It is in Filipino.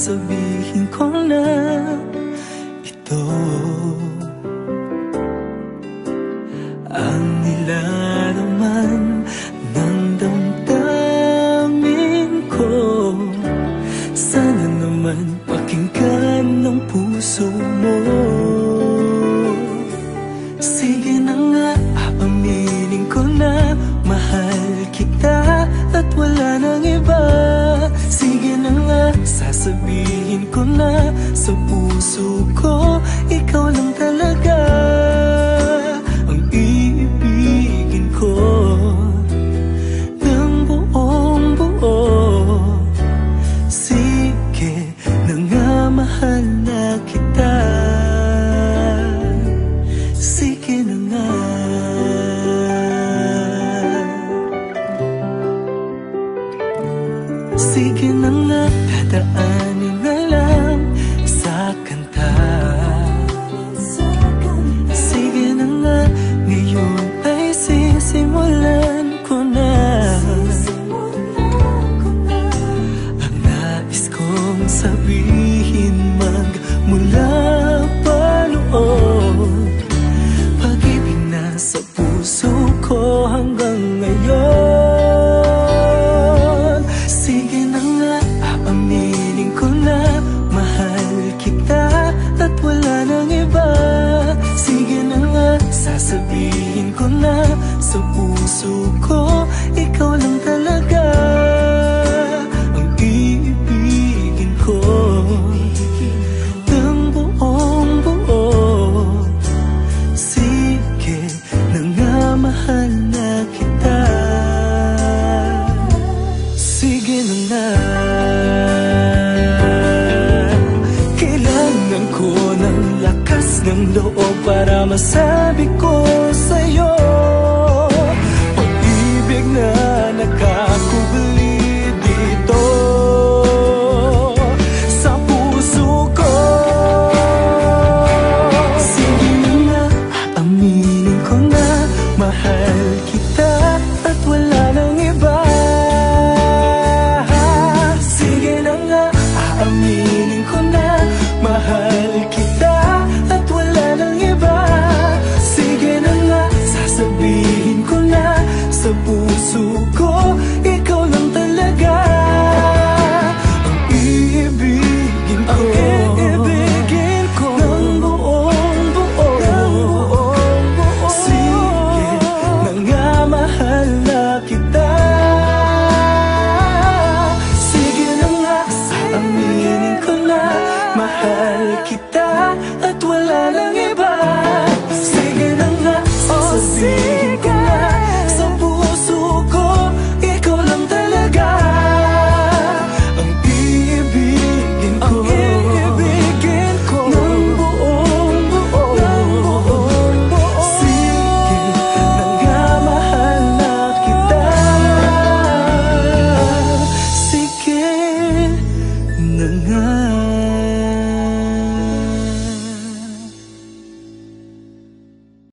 sasabihin ko na ito ang nilalaman ng damdamin ko. Sana naman pakinggan ng puso mo. Sige na nga, aminin ko na mahal kita at wala nang iba. Sige na nga, sasabihin ko na sa puso ko, ikaw lang talaga ang iibigin ko ng buong buo. Sige na nga, mahal na kita. Sige na nga. Sige na nga, dadaanin na lang sa kanta. Sige na nga, ngayon ay sisimulan ko na ang nais kong sabihin magmula pa noon. Pag-ibig na sa puso ko hanggang ngayon. Sige na nga, aaminin ko na mahal kita at wala nang iba. Sige na nga, sasabihin ko na sa puso ko, ikaw lang talaga ang iibigin ko ng buong buo. Sige na nga, mahal na kita. Sige na nga. Kailangan ko ng lakas ng loob para masabi